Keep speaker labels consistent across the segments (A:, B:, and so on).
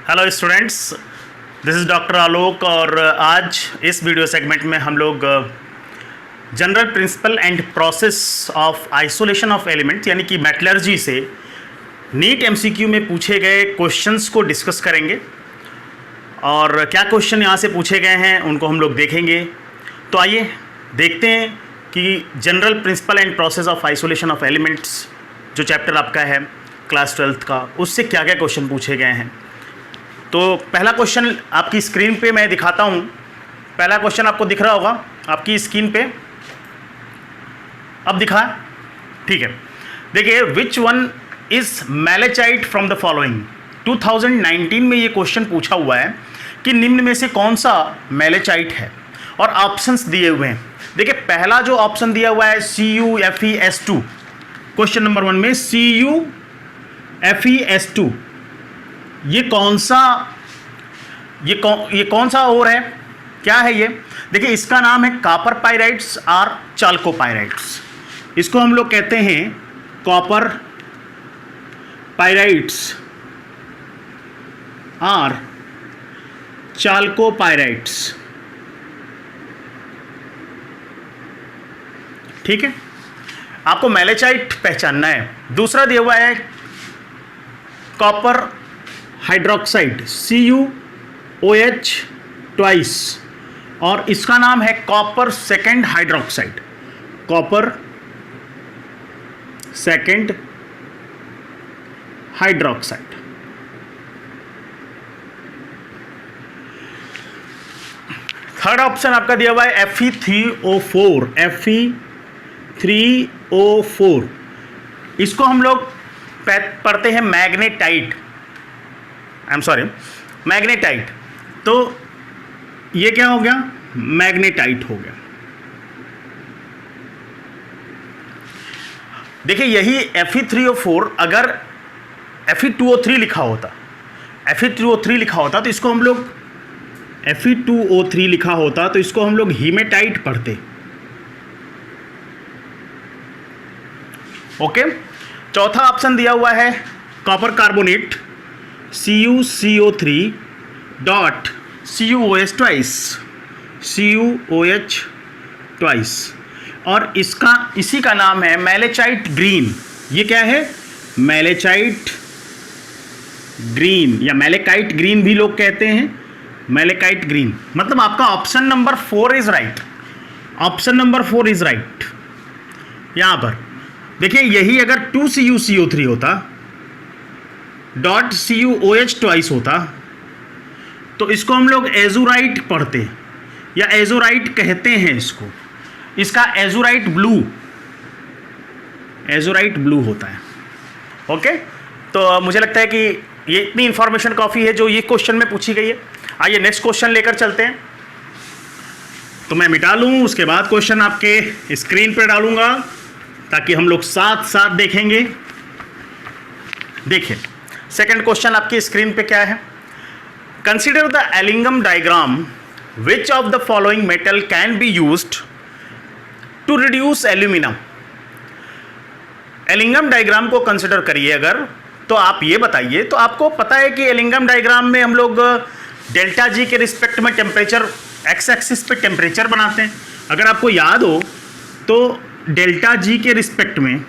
A: Hello students, this is doctor Alok और आज इस वीडियो सेगमेंट में हम लोग general principle and process of isolation of element यानी कि मेटलर्जी से नीट एमसीक्यू में पूछे गए क्वेश्चंस को डिस्कस करेंगे और क्या क्वेश्चन यहाँ से पूछे गए हैं उनको हम लोग देखेंगे। तो आइए देखते हैं कि general principle and process of isolation of elements जो चैप्टर आपका है क्लास 12th का, उससे क्या क्या क्वेश्चन पूछे गए हैं। तो पहला क्वेश्चन आपकी स्क्रीन पे मैं दिखाता हूँ। पहला क्वेश्चन आपको दिख रहा होगा आपकी स्क्रीन पे, अब दिखा, ठीक है। देखिए, which one is malachite from the following. 2019 में ये क्वेश्चन पूछा हुआ है कि निम्न में से कौन सा मैलेचाइट है और ऑप्शंस दिए हुए हैं। देखिए, पहला जो ऑप्शन दिया हुआ है CuFeS2, क्वेश्चन नंबर 1 में CuFeS2, ये कौन सा और है, क्या है ये। देखिए, इसका नाम है कॉपर पाइराइट्स और चाल्कोपाइराइट्स। इसको हम लोग कहते हैं कॉपर पाइराइट्स और चाल्कोपाइराइट्स, ठीक है। आपको मैलेचाइट पहचानना है। दूसरा दिया हुआ है कॉपर हाइड्रोक्साइड CuOH ट्वाइस और इसका नाम है copper second hydroxide, copper second hydroxide. Third option आपका दिया हुआ है Fe3O4, Fe3O4। इसको हम लोग पढ़ते हैं मैग्नेटाइट, मैग्नेटाइट। तो ये क्या हो गया, मैग्नेटाइट हो गया। देखिए, यही Fe3O4 अगर Fe2O3 लिखा होता, Fe2O3 लिखा होता तो इसको हम लोग Fe2O3 लिखा होता तो इसको हम लोग हीमेटाइट पढ़ते। ओके। चौथा ऑप्शन दिया हुआ है copper carbonate CuCO3 dot CuOH twice, CuOH twice, और इसी का नाम है मैलेचाइट ग्रीन। ये क्या है, मैलेचाइट ग्रीन या मैलेकाइट ग्रीन भी लोग कहते हैं, मैलेकाइट ग्रीन। मतलब आपका option number 4 is right, option number 4 is right. यहां पर देखिए, यही अगर 2CuCO3 होता डॉट CuOH ट्वाइस होता तो इसको हम लोग एजुराइट पढ़ते या एजुराइट कहते हैं इसको। इसका एजुराइट ब्लू होता है। ओके। तो मुझे लगता है कि ये इतनी इंफॉर्मेशन काफ़ी है जो ये क्वेश्चन में पूछी गई है। आइए नेक्स्ट क्वेश्चन लेकर चलते हैं। तो मैं मिटा लूँ, उसके बाद क्वेश्चन आपके स्क्रीन पर डालूंगा ताकि हम लोग साथ साथ देखेंगे। देखिए, सेकंड क्वेश्चन आपकी स्क्रीन पे क्या है। Consider the Ellingham diagram, which of the following metal can be used to reduce alumina. Ellingham diagram को कंसिडर करिए अगर, तो आप ये बताइए। तो आपको पता है कि एलिंगम डायग्राम में हम लोग डेल्टा जी के रिस्पेक्ट में टेम्परेचर, एक्स एक्सिस पे टेम्परेचर बनाते हैं। अगर आपको याद हो तो डेल्टा जी के रिस्पेक्ट में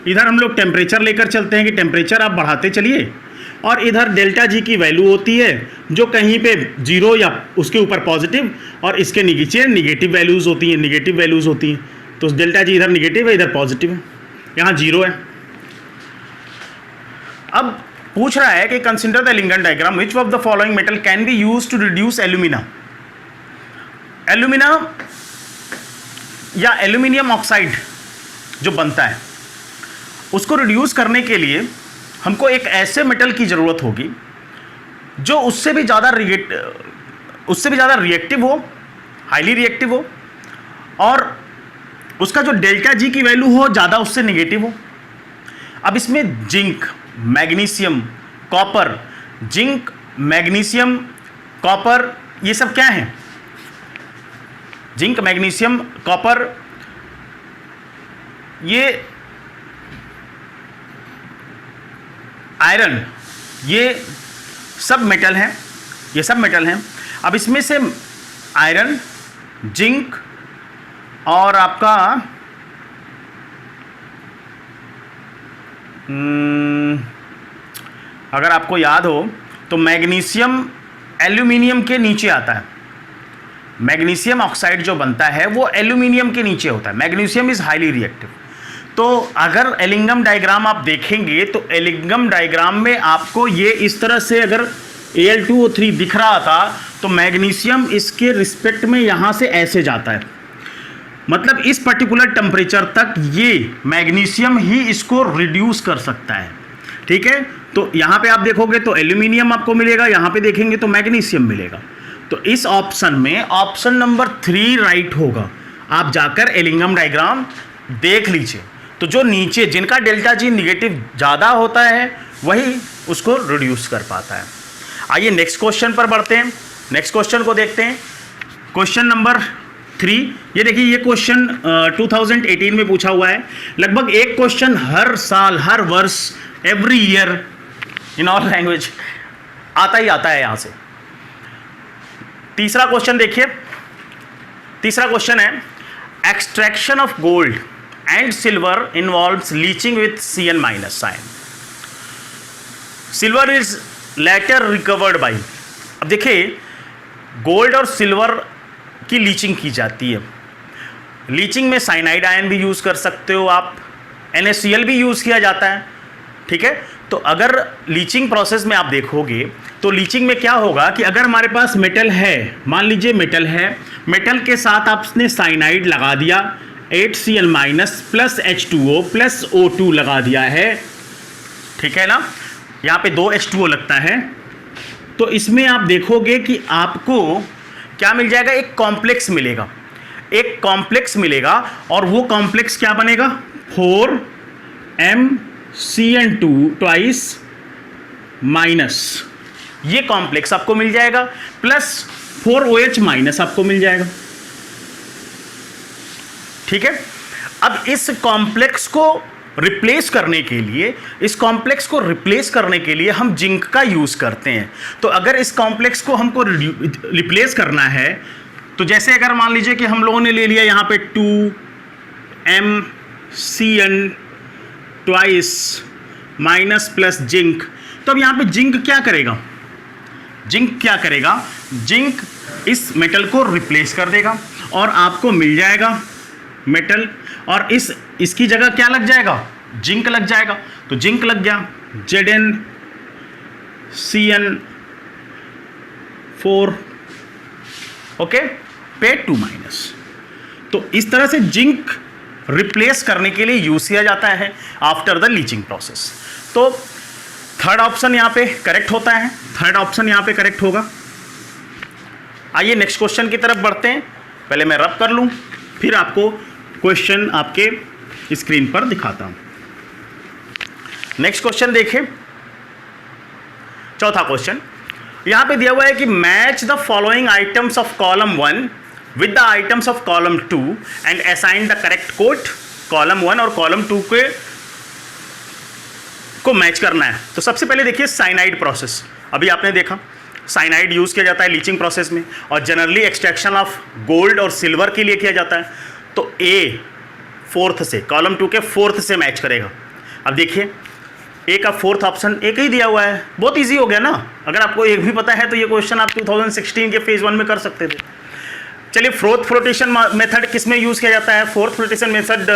A: इधर हम लोग टेम्परेचर लेकर चलते हैं कि टेम्परेचर आप बढ़ाते चलिए, और इधर डेल्टा जी की वैल्यू होती है जो कहीं पे 0 या उसके ऊपर पॉजिटिव और इसके नीचे निगेटिव वैल्यूज़ होती हैं, तो डेल्टा जी इधर निगेटिव है, इधर पॉजिटिव है, यहाँ 0 है। अब पूछ रहा है कि consider the Ellingham diagram, which of the following metal can be use to reduce alumina. Alumina या एल्यूमिनियम ऑक्साइड जो बनता है उसको रिड्यूस करने के लिए हमको एक ऐसे मेटल की ज़रूरत होगी जो उससे भी ज़्यादा रिएक्टिव हो, हाईली रिएक्टिव हो, और उसका जो डेल्टा जी की वैल्यू हो ज़्यादा उससे निगेटिव हो। अब इसमें zinc, magnesium, copper, zinc, magnesium, copper, ये सब क्या हैं, जिंक, मैग्नीशियम, कॉपर, ये आयरन, ये सब मेटल हैं, ये सब मेटल हैं। अब इसमें से आयरन, जिंक और आपका अगर आपको याद हो तो मैग्नीशियम एल्यूमिनियम के नीचे आता है। मैग्नीशियम ऑक्साइड जो बनता है वो एल्यूमिनियम के नीचे होता है। Magnesium is highly reactive. तो अगर एलिंगम डायग्राम आप देखेंगे तो एलिंगम डायग्राम में आपको ये इस तरह से अगर Al2O3 दिख रहा था तो मैग्नीशियम इसके रिस्पेक्ट में यहाँ से ऐसे जाता है, मतलब इस पर्टिकुलर टेम्परेचर तक ये मैग्नीशियम ही इसको रिड्यूस कर सकता है। ठीक है, तो यहाँ पे आप देखोगे तो एल्यूमिनियम आपको मिलेगा, यहाँ पे देखेंगे तो मैग्नीशियम मिलेगा। तो इस ऑप्शन में ऑप्शन नंबर 3 राइट होगा। आप जाकर एलिंगम डायग्राम देख लीजिए, तो जो नीचे जिनका डेल्टा जी निगेटिव ज़्यादा होता है वही उसको रिड्यूस कर पाता है। आइए नेक्स्ट क्वेश्चन पर बढ़ते हैं। नेक्स्ट क्वेश्चन को देखते हैं, क्वेश्चन नंबर 3। ये देखिए, ये क्वेश्चन 2018 में पूछा हुआ है। लगभग एक क्वेश्चन हर साल, हर वर्ष, every year in all language आता ही आता है यहाँ से। तीसरा क्वेश्चन देखिए, तीसरा क्वेश्चन है extraction of gold and silver involves leaching with Cn- sign. Silver is later recovered by. अब देखिए, गोल्ड और सिल्वर की लीचिंग की जाती है। लीचिंग में साइनाइड आयन भी यूज़ कर सकते हो आप, NaCl भी यूज़ किया जाता है। ठीक है, तो अगर लीचिंग प्रोसेस में आप देखोगे तो लीचिंग में क्या होगा कि अगर हमारे पास मेटल है, मान लीजिए मेटल है, मेटल के साथ आपने साइनाइड लगा दिया, 8Cl- plus H2O plus O2 लगा दिया है। ठीक है ना, यहाँ पे 2 H2O लगता है। तो इसमें आप देखोगे कि आपको क्या मिल जाएगा, एक कॉम्प्लेक्स मिलेगा, एक कॉम्प्लेक्स मिलेगा। और वो कॉम्प्लेक्स क्या बनेगा, 4MCN2 ट्वाइस माइनस, ये कॉम्प्लेक्स आपको मिल जाएगा, प्लस 4OH- आपको मिल जाएगा। ठीक है, अब इस कॉम्प्लेक्स को रिप्लेस करने के लिए, इस कॉम्प्लेक्स को रिप्लेस करने के लिए हम जिंक का यूज़ करते हैं। तो अगर इस कॉम्प्लेक्स को हमको रिप्लेस करना है, तो जैसे अगर मान लीजिए कि हम लोगों ने ले लिया यहाँ पे 2MCN twice minus plus zinc, तो अब यहाँ पे जिंक क्या करेगा, जिंक क्या करेगा, जिंक इस मेटल को रिप्लेस कर देगा और आपको मिल जाएगा मेटल, और इसकी जगह क्या लग जाएगा, जिंक लग जाएगा। तो जिंक लग गया, ZnCN4, ओके, पे 2-। तो इस तरह से जिंक रिप्लेस करने के लिए यूज किया जाता है आफ्टर द लीचिंग प्रोसेस। तो थर्ड ऑप्शन यहाँ पे करेक्ट होता है, थर्ड ऑप्शन यहाँ पे करेक्ट होगा। आइए नेक्स्ट क्वेश्चन की तरफ बढ़ते हैं। पहले मैं रब कर लूँ, फिर आपको क्वेश्चन आपके स्क्रीन पर दिखाता हूँ। नेक्स्ट क्वेश्चन देखें, चौथा क्वेश्चन यहाँ पे दिया हुआ है कि match the following items of column 1 with the items of column 2 and assign the correct code. Column 1 और कॉलम 2 को मैच करना है। तो सबसे पहले देखिए साइनाइड प्रोसेस, अभी आपने देखा साइनाइड यूज़ किया जाता है लीचिंग प्रोसेस में, और जनरली एक्सट्रैक्शन ऑफ गोल्ड और सिल्वर के लिए किया जाता है। तो ए 4th से, कॉलम 2 के 4th से मैच करेगा। अब देखिए ए का 4th ऑप्शन एक ही दिया हुआ है, बहुत इजी हो गया ना। अगर आपको एक भी पता है तो ये क्वेश्चन आप 2016 के फेज 1 में कर सकते थे। चलिए, फोर्थ फ्लोटेशन मेथड किस में यूज़ किया जाता है, fourth flotation method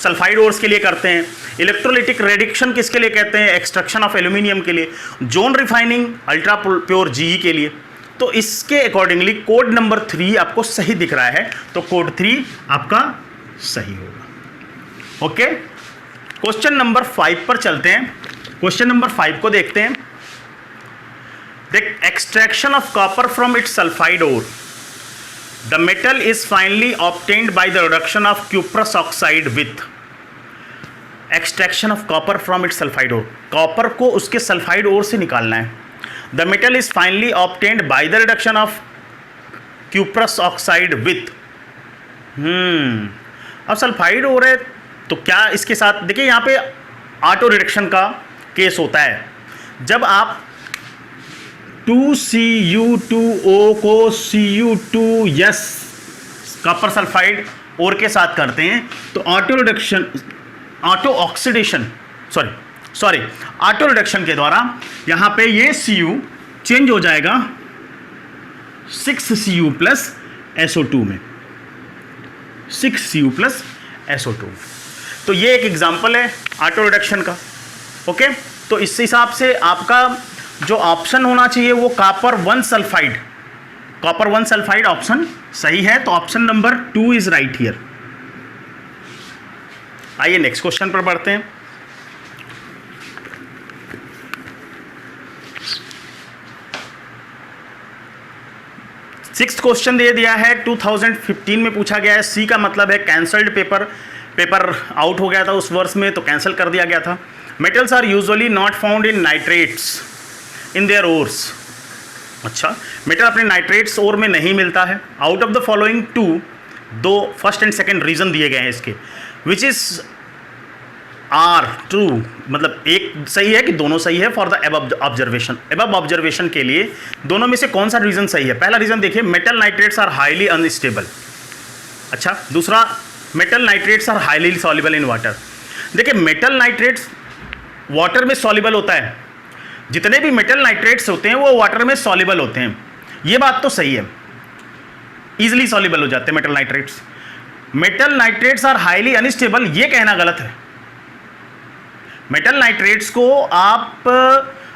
A: sulphide ores के लिए करते हैं। इलेक्ट्रोलिटिक रेडिक्शन किसके लिए कहते हैं, एक्सट्रैक्शन ऑफ एल्यूमिनियम के लिए। Zone refining ultra pure GE के लिए। तो इसके अकॉर्डिंगली कोड नंबर 3 आपको सही दिख रहा है, तो कोड 3 आपका सही होगा। ओके, क्वेश्चन नंबर 5 पर चलते हैं। क्वेश्चन नंबर 5 को देखते हैं। देख, extraction of copper from its sulphide ore, the metal is finally obtained by the reduction of cuprous oxide with. Extraction of copper from its sulphide ore, copper को उसके sulphide ore से निकालना है। The metal is finally obtained by the reduction of cuprous oxide with. अब sulphide ore है तो क्या इसके साथ, देखिए यहाँ पे ऑटो रिडक्शन का केस होता है। जब आप 2Cu2O को Cu2S कॉपर सल्फाइड और के साथ करते हैं तो ऑटो रिडक्शन के द्वारा यहाँ पे ये Cu चेंज हो जाएगा 6Cu प्लस SO2 में, 6Cu प्लस SO2। तो ये एक एग्जांपल है ऑटो रिडक्शन का। ओके, तो इस हिसाब से आपका जो ऑप्शन होना चाहिए वो कॉपर 1 सल्फाइड ऑप्शन सही है। तो option number 2 is right here. आइए नेक्स्ट क्वेश्चन पर बढ़ते हैं। सिक्स्थ क्वेश्चन दे दिया है, 2015 में पूछा गया है। सी का मतलब है कैंसल्ड पेपर आउट हो गया था उस वर्ष में, तो कैंसिल कर दिया गया था। Metals are usually not found in nitrates in their ores. अच्छा, मेटल अपने नाइट्रेट्स ओर में नहीं मिलता है। Out of the following two, दो फर्स्ट एंड सेकंड रीजन दिए गए हैं इसके, विच इज आर ट्रू, मतलब एक सही है कि दोनों सही है for the above observation. Above observation के लिए दोनों में से कौन सा रीजन सही है? पहला रीजन देखिए, metal nitrates are highly unstable. अच्छा, दूसरा, metal nitrates are highly soluble in water. देखिए, मेटल नाइट्रेट्स वाटर में सॉल्युबल होता है, जितने भी मेटल नाइट्रेट्स होते हैं वो वाटर में सॉल्युबल होते हैं, ये बात तो सही है, इजीली सॉल्युबल हो जाते हैं metal nitrates. Metal nitrates are highly unstable, ये कहना गलत है। मेटल नाइट्रेट्स को आप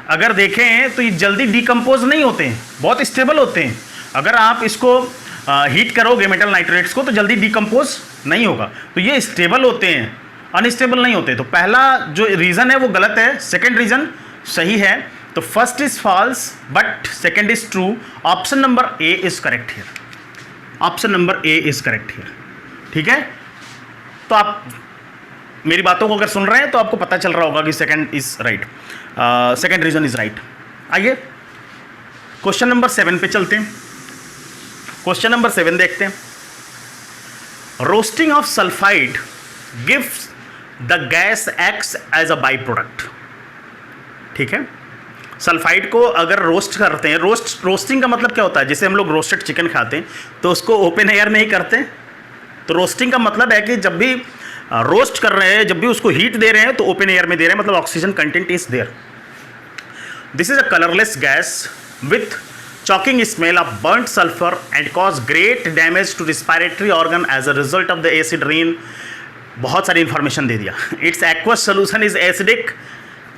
A: अगर देखें तो ये जल्दी डिकम्पोज नहीं होते हैं, बहुत स्टेबल होते हैं। अगर आप इसको हीट करोगे मेटल नाइट्रेट्स को तो जल्दी डिकम्पोज नहीं होगा, तो ये स्टेबल होते हैं, अनस्टेबल नहीं होते। तो पहला जो रीज़न है वो गलत है, सेकेंड रीज़न सही है। तो first is false but second is true. Option number A is correct here. Option number A is correct here. ठीक है, तो आप मेरी बातों को अगर सुन रहे हैं तो आपको पता चल रहा होगा कि second is right, second reason is right. आइए क्वेश्चन नंबर 7 पे चलते हैं। क्वेश्चन नंबर 7 देखते हैं। Roasting of sulphide gives the gas X as a by product. ठीक है, सल्फाइड को अगर रोस्ट करते हैं, रोस्टिंग का मतलब क्या होता है? जैसे हम लोग रोस्टेड चिकन खाते हैं तो उसको ओपन एयर में ही करते हैं। तो रोस्टिंग का मतलब है कि जब भी रोस्ट कर रहे हैं, जब भी उसको हीट दे रहे हैं तो ओपन एयर में दे रहे हैं, मतलब oxygen content is there. This is a colourless gas with choking smell of burnt sulphur and cause great damage to respiratory organ as a result of the acid rain. बहुत सारी information दे दिया। Its aqueous solution is acidic,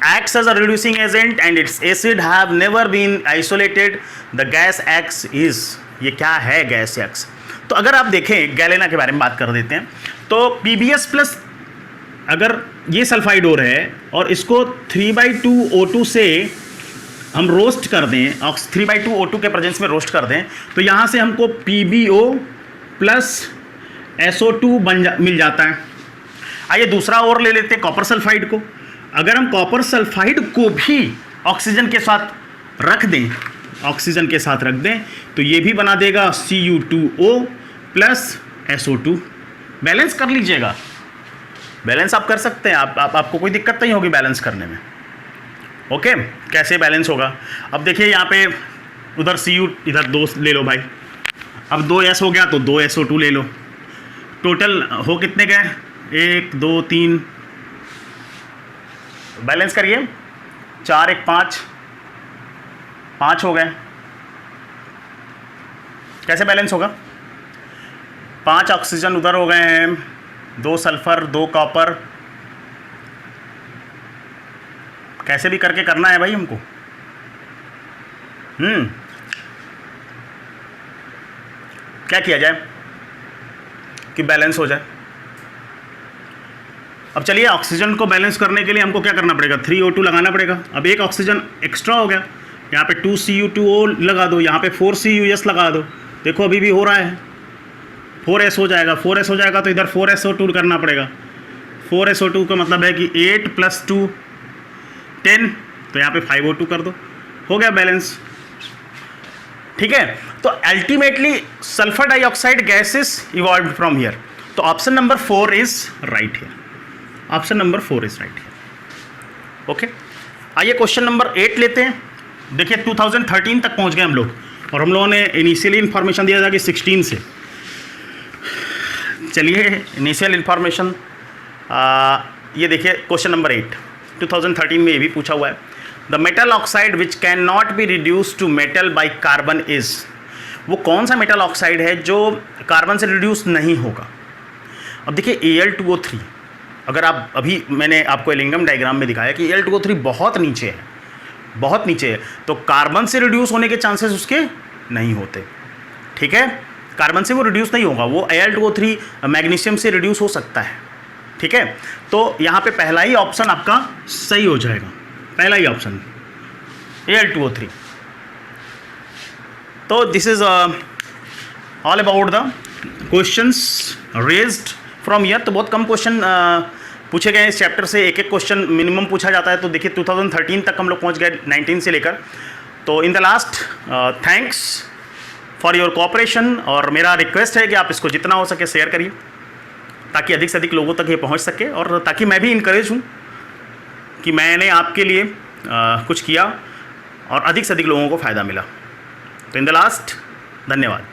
A: acts as a reducing agent and its acid have never been isolated. The gas X is, ये क्या है gas X? तो अगर आप देखें गैलेना के बारे में बात कर देते हैं तो PbS प्लस अगर ये सल्फाइड ओर है और इसको 3/2O2 से हम रोस्ट कर दें, 3/2O2 के प्रेजेंस में रोस्ट कर दें, तो यहाँ से हमको PbO प्लस SO2 मिल जाता है। आइए दूसरा और ले लेते हैं, कॉपर सल्फाइड को। अगर हम कॉपर सल्फाइड को भी ऑक्सीजन के साथ रख दें, ऑक्सीजन के साथ रख दें तो ये भी बना देगा Cu2O प्लस SO2। बैलेंस कर लीजिएगा, बैलेंस आप कर सकते हैं, आपको कोई दिक्कत नहीं होगी बैलेंस करने में। ओके, कैसे बैलेंस होगा? अब देखिए यहाँ पे उधर Cu, इधर 2 ले लो भाई। अब 2S हो गया तो 2 SO2 ले लो। टोटल हो कितने गए? 1 2 3, बैलेंस करिए, 4 1 5, 5 हो गए। कैसे बैलेंस होगा? 5 ऑक्सीजन उधर हो गए हैं, 2 सल्फर, 2 कॉपर। कैसे भी करके करना है भाई हमको। क्या किया जाए कि बैलेंस हो जाए? अब चलिए, ऑक्सीजन को बैलेंस करने के लिए हमको क्या करना पड़ेगा? 3O2 लगाना पड़ेगा। अब एक ऑक्सीजन एक्स्ट्रा हो गया, यहाँ पे 2Cu2O लगा दो, यहाँ पे 4Cus लगा दो। देखो अभी भी हो रहा है, 4S हो जाएगा। 4S हो जाएगा तो इधर 4SO2 करना पड़ेगा। 4SO2 का मतलब है कि 8 + 2 10, तो यहाँ पे 5O2 कर दो, हो गया बैलेंस। ठीक है, तो ultimately sulphur dioxide gases evolve from here. तो option number 4 is right here. Option number 4 is right here. Okay, आइए क्वेश्चन नंबर 8 लेते हैं। देखिए 2013 तक पहुंच गए हम लोग, और हम लोगों ने इनिशियली इन्फॉर्मेशन दिया था कि 16 से। चलिए इनिशियल इन्फॉर्मेशन, ये देखिए क्वेश्चन नंबर 8 2013 में ये भी पूछा हुआ है। The metal oxide which can not be reduce to metal by carbon is, वो कौन सा मेटल ऑक्साइड है जो कार्बन से रिड्यूस नहीं होगा। अब देखिए Al2O3, अगर आप अभी मैंने आपको एलिंगम डायग्राम में दिखाया कि Al2O3 बहुत नीचे है, बहुत नीचे है, तो कार्बन से रिड्यूस होने के चांसेस उसके नहीं होते। ठीक है, कार्बन से वो रिड्यूस नहीं होगा, वो Al2O3 मैग्नीशियम से रिड्यूस हो सकता है। ठीक है, तो यहाँ पे पहला ही ऑप्शन आपका सही हो जाएगा, पहला ही ऑप्शन Al2O3। तो this is all about the questions raised from year. तो बहुत कम क्वेश्चन पूछे गए इस चैप्टर से, एक एक क्वेश्चन मिनिमम पूछा जाता है। तो देखिए 2013 तक हम लोग पहुंच गए 19 से लेकर। तो in the last thanks for your cooperation, और मेरा रिक्वेस्ट है कि आप इसको जितना हो सके शेयर करिए ताकि अधिक से अधिक लोगों तक ये पहुंच सके, और ताकि मैं भी इनकरेज हूँ कि मैंने आपके लिए कुछ किया और अधिक से अधिक लोगों को फ़ायदा मिला। तो इन द लास्ट धन्यवाद।